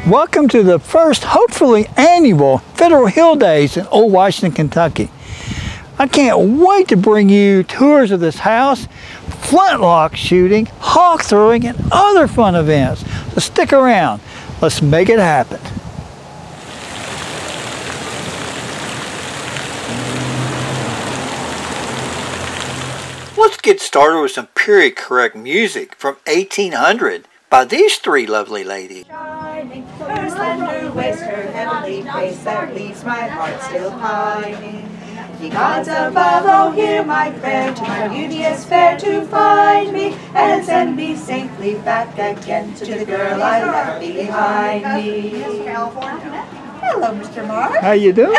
Welcome to the first, hopefully annual, Federal Hill Days in Old Washington, Kentucky. I can't wait to bring you tours of this house, flintlock shooting, hawk throwing, and other fun events. So stick around. Let's make it happen. Let's get started with some period correct music from 1800 by these three lovely ladies. Her slender waist, her heavenly face, that leaves my heart still pining. Ye gods above, oh hear my prayer, to my beauteous fair to find me, and send me safely back again to the girl I left behind me. Hello, Mr. Mark. How you doing?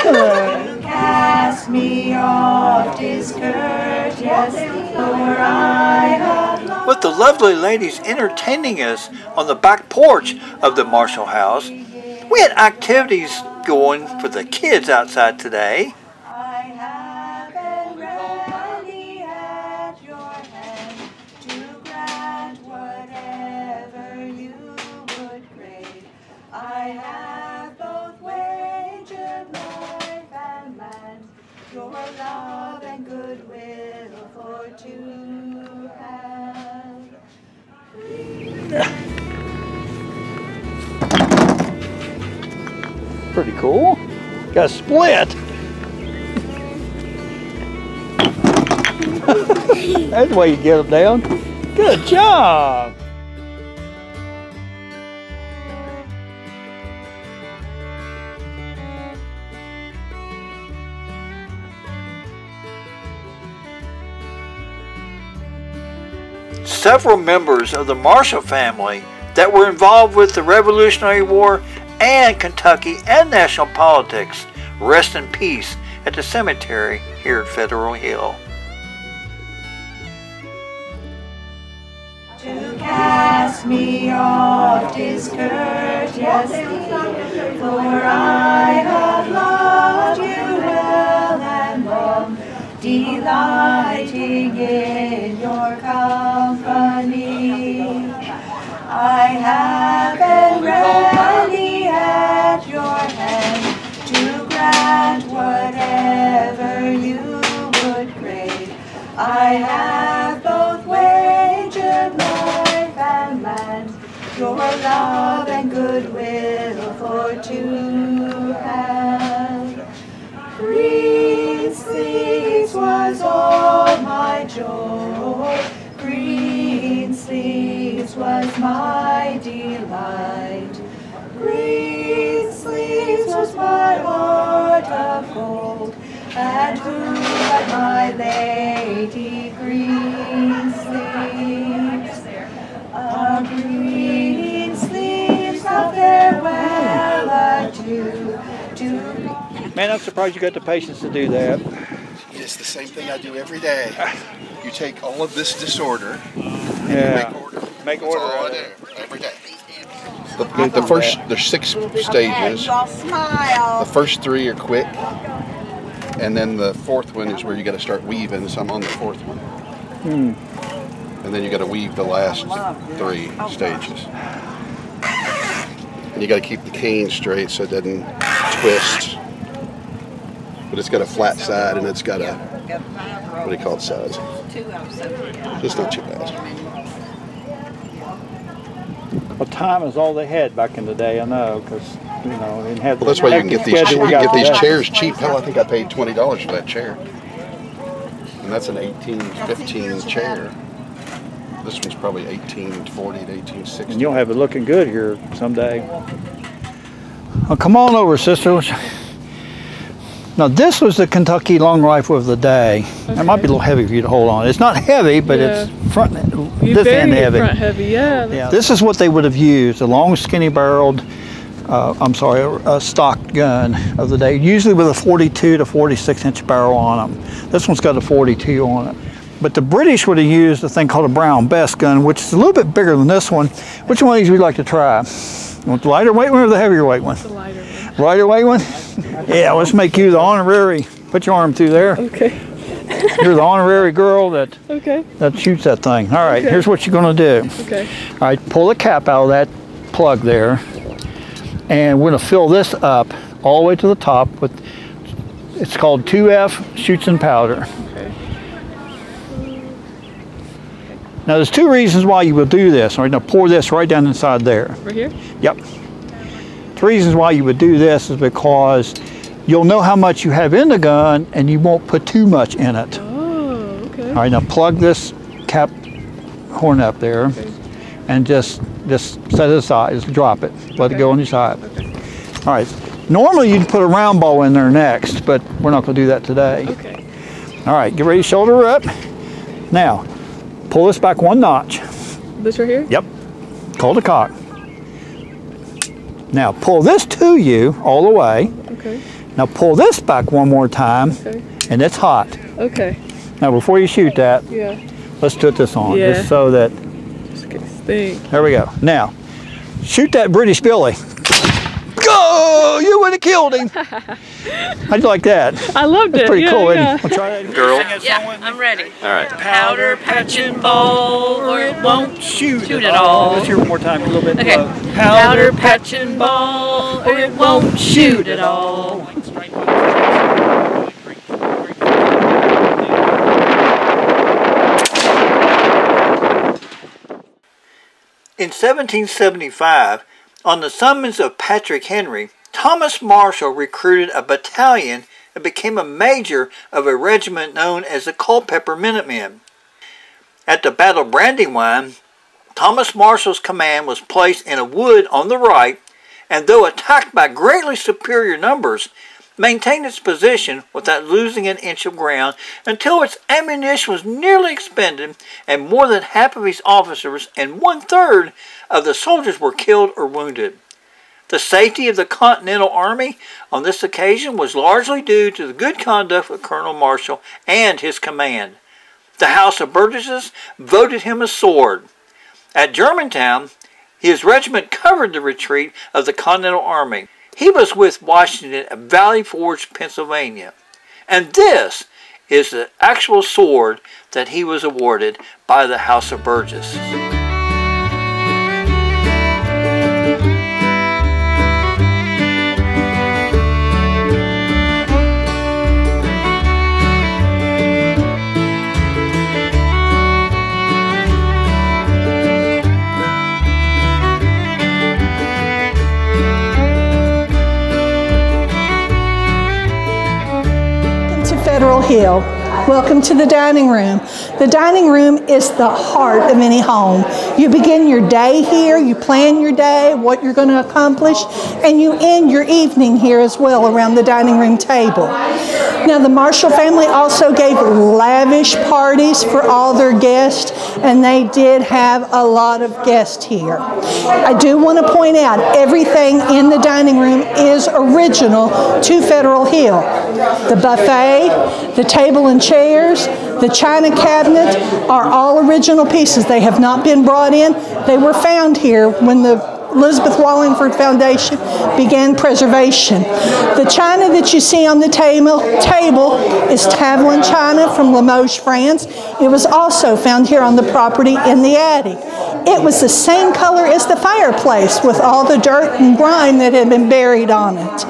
Cast me off discourteously, for I have lost. With the lovely ladies entertaining us on the back porch of the Marshall house, we had activities going for the kids outside today. I have been ready at your hand to grant whatever you would crave. I have both wagered life and land, your love and goodwill for to have. Pretty cool. Got a split. That's the way you get them down. Good job. Several members of the Marshall family that were involved with the Revolutionary War and Kentucky and national politics rest in peace at the cemetery here at Federal Hill. To cast me off discourteously, for I have loved you well and long, delighting in your company. I have been ready at your hand to grant whatever you would crave. I have both wagered life and land, your love and goodwill for to have. Green sleeves was all my joy, green sleeves was my delight, green sleeves was my heart of gold, and who but my lady green sleeves? Green sleeves, a farewell adieu to. Man, I'm surprised you got the patience to do that. It's the same thing I do every day. You take all of this disorder, Yeah. make order. Make That's order all of I it. do every day. The first, there's 6 stages. The first 3 are quick, and then the 4th one is where you got to start weaving. So I'm on the 4th one. And then you got to weave the last 3 stages. And you got to keep the cane straight so it doesn't twist. But it's got a flat side and it's got a, what do you call it, size? It's not too bad. Well, time is all they had back in the day, I know, because, you know, they didn't have Well, that's why you can get these, schedule we got today. chairs cheap. Hell, I think I paid $20 for that chair. And that's an 1815 chair. This one's probably 1840 to 1860. And you'll have it looking good here someday. Well, come on over, sister. Now, this was the Kentucky long rifle of the day. Okay. It might be a little heavy for you to hold on. It's not heavy, but it's front, this end heavy. Front heavy, yeah. Yeah. This is what they would have used, a long, skinny-barreled, a stock gun of the day, usually with a 42 to 46-inch barrel on them. This one's got a 42 on it. But the British would have used a thing called a Brown Bess gun, which is a little bit bigger than this one. Which one of these would you like to try? You want the lighter weight one or the heavier weight one? The lighter one. Lighter weight one? Yeah, let's make you the honorary. Put your arm through there. Okay. You're the honorary girl that shoots that thing. All right, here's what you're going to do. Okay. All right, pull the cap out of that plug there. And we're going to fill this up all the way to the top with, it's called 2F shoots and powder. Okay. Now there's two reasons why you will do this. All right, now pour this right down inside there. Right here? Yep. The reasons why you would do this is because you'll know how much you have in the gun and you won't put too much in it. Oh, okay. All right, now plug this cap horn up there, Okay. and just set it aside. Just drop it. Let it go on your side. Okay. All right. Normally you'd put a round ball in there next, but we're not going to do that today. Okay. All right, get ready to shoulder her up. Now, pull this back one notch. This right here? Yep. Hold the cock. Now pull this to you all the way. Okay. Now pull this back one more time, Okay. and it's hot. Okay. Now before you shoot that, Yeah. let's put this on, Yeah. just so that, Just get this thing. there we go. Now, shoot that British Billy. Go! You would have killed him. How'd you like that? I loved That's it. pretty Yeah, cool, yeah. isn't it? We'll try that. Girl. Yeah, I'm ready. All right. Powder, patch, and ball, or it won't Shoot it all. Let's hear it one more time, a little bit Okay. low. Powder, patch, and ball, or it won't shoot at all. In 1775, on the summons of Patrick Henry, Thomas Marshall recruited a battalion and became a major of a regiment known as the Culpeper Minutemen. At the Battle of Brandywine, Thomas Marshall's command was placed in a wood on the right, and though attacked by greatly superior numbers, maintained its position without losing an inch of ground until its ammunition was nearly expended and more than half of his officers and 1/3 of the soldiers were killed or wounded. The safety of the Continental Army on this occasion was largely due to the good conduct of Colonel Marshall and his command. The House of Burgesses voted him a sword. At Germantown, his regiment covered the retreat of the Continental Army. He was with Washington at Valley Forge, Pennsylvania. And this is the actual sword that he was awarded by the House of Burgesses. Federal Hill. Welcome to the dining room. The dining room is the heart of any home. You begin your day here, you plan your day, what you're going to accomplish, and you end your evening here as well around the dining room table. Now the Marshall family also gave lavish parties for all their guests, and they did have a lot of guests here. I do want to point out everything in the dining room is original to Federal Hill. The buffet, the table and chairs, the china cabinet are all original pieces. They have not been brought in. They were found here when the Elizabeth Wallingford Foundation began preservation. The china that you see on the table is Tavelin china from Limoges, France. It was also found here on the property in the attic. It was the same color as the fireplace with all the dirt and grime that had been buried on it.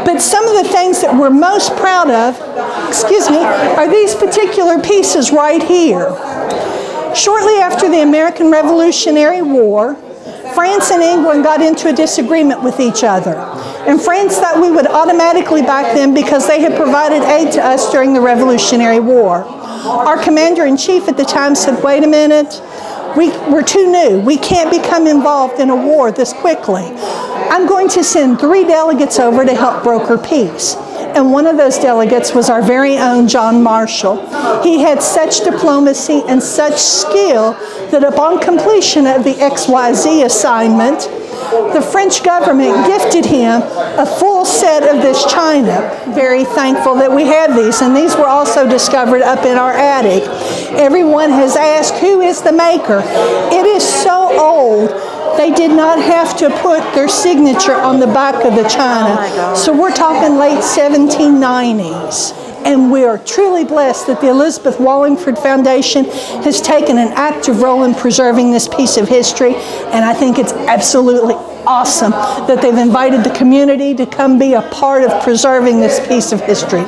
But some of the things that we're most proud of, are these particular pieces right here. Shortly after the American Revolutionary War, France and England got into a disagreement with each other. And France thought we would automatically back them because they had provided aid to us during the Revolutionary War. Our commander-in-chief at the time said, wait a minute, we're too new. We can't become involved in a war this quickly. I'm going to send 3 delegates over to help broker peace. And one of those delegates was our very own John Marshall. He had such diplomacy and such skill that upon completion of the XYZ assignment, the French government gifted him a full set of this china. Very thankful that we have these, and these were also discovered up in our attic. Everyone has asked, who is the maker? It is so old, they did not have to put their signature on the back of the china. So we're talking late 1790s. And we are truly blessed that the Elizabeth Wallingford Foundation has taken an active role in preserving this piece of history. And I think it's absolutely awesome that they've invited the community to come be a part of preserving this piece of history.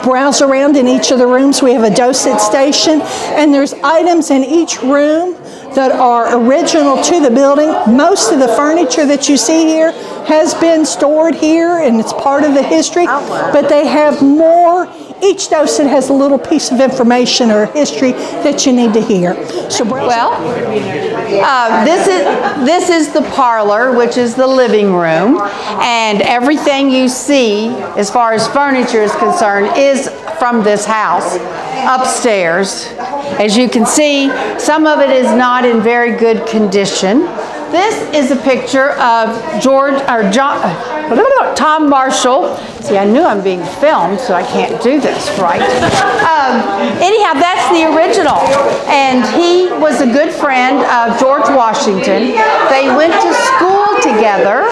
Browse around in each of the rooms. We have a docent station, and there's items in each room that are original to the building. Most of the furniture that you see here has been stored here, and it's part of the history, but they have more. Each docent has a little piece of information or history that you need to hear. So, this is the parlor, which is the living room, and everything you see as far as furniture is concerned is from this house upstairs. As you can see, some of it is not in very good condition. This is a picture of Tom Marshall. See, I knew I'm being filmed, so I can't do this right. Anyhow, that's the original. And he was a good friend of George Washington. They went to school together,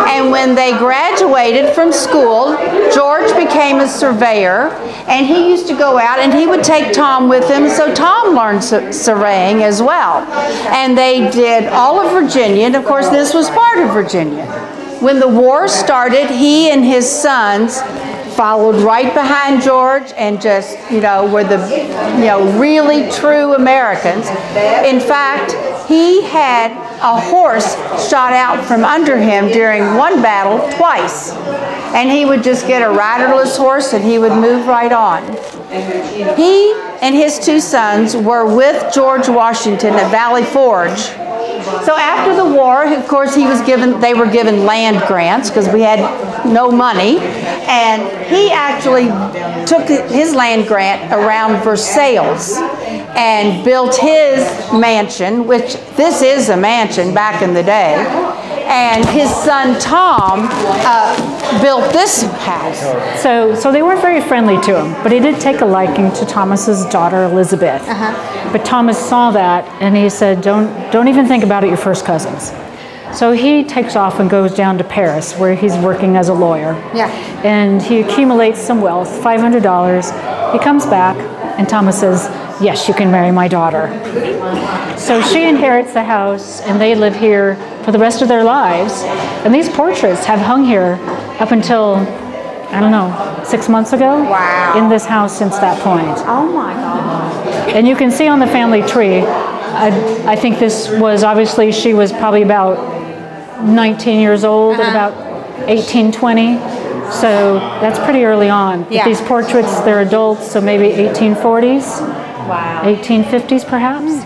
and when they graduated from school, George became a surveyor, and he used to go out, and he would take Tom with him, so Tom learned surveying as well. And they did all of Virginia, and of course this was part of Virginia. When the war started, he and his sons followed right behind George and just, were the, really true Americans. In fact, he had a horse shot out from under him during one battle twice. And he would just get a riderless horse and he would move right on. He and his two sons were with George Washington at Valley Forge. So after the war, of course, they were given land grants because we had no money. And he actually took his land grant around Versailles and built his mansion, which this is a mansion back in the day. And his son Tom built this house. So they weren't very friendly to him, but he did take a liking to Thomas's daughter Elizabeth. But Thomas saw that and he said, don't even think about it, you're first cousins. So he takes off and goes down to Paris where he's working as a lawyer. And he accumulates some wealth, $500. He comes back and Thomas says, yes, you can marry my daughter. So she inherits the house and they live here for the rest of their lives. And these portraits have hung here up until, I don't know, 6 months ago. Wow. In this house since that point. Oh my God. And you can see on the family tree, I think this was obviously, she was probably about 19 years old at about 1820. So that's pretty early on. But these portraits, they're adults, so maybe 1840s, 1850s perhaps.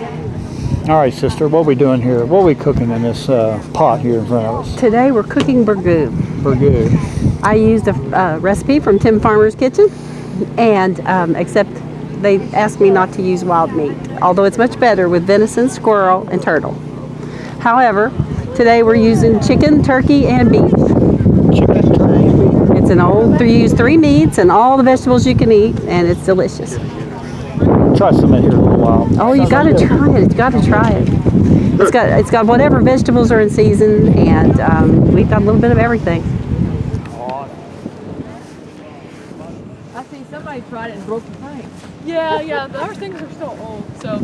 All right, sister, what are we doing here? What are we cooking in this pot here in front of us? Today we're cooking burgoo. Burgoo. I used a recipe from Tim Farmer's Kitchen, and except they asked me not to use wild meat, although it's much better with venison, squirrel, and turtle. However, today we're using chicken, turkey, and beef. Chicken, turkey, and beef. It's an old, you use 3 meats and all the vegetables you can eat, and it's delicious. Try some in here in a little while. Oh, you got to try it. You got to try it. It's got whatever vegetables are in season, and we've got a little bit of everything. I think somebody tried it and broke the pipe. Yeah, our things are so old, so.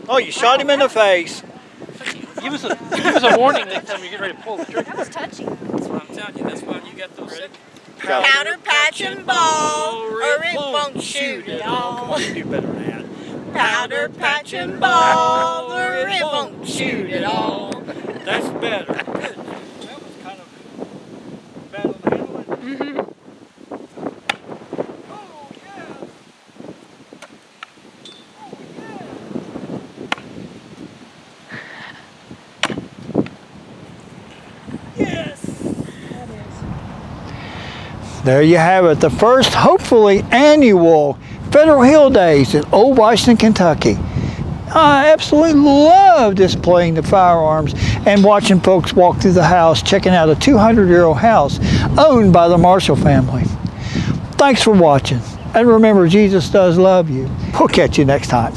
Oh, you shot him in the face. Give us a warning next time you get ready to pull the trigger. That was touchy. That's what I'm telling you. That's why you got those ready. Powder, patch, and ball, or it won't shoot at all. Come on, you do better than that. Powder, patch, and ball, or it won't shoot at all. That's better. Good. That was kind of bad on the handling. There you have it, the first, hopefully, annual Federal Hill Days in Old Washington, Kentucky. I absolutely love displaying the firearms and watching folks walk through the house, checking out a 200-year-old house owned by the Marshall family. Thanks for watching, and remember, Jesus does love you. We'll catch you next time.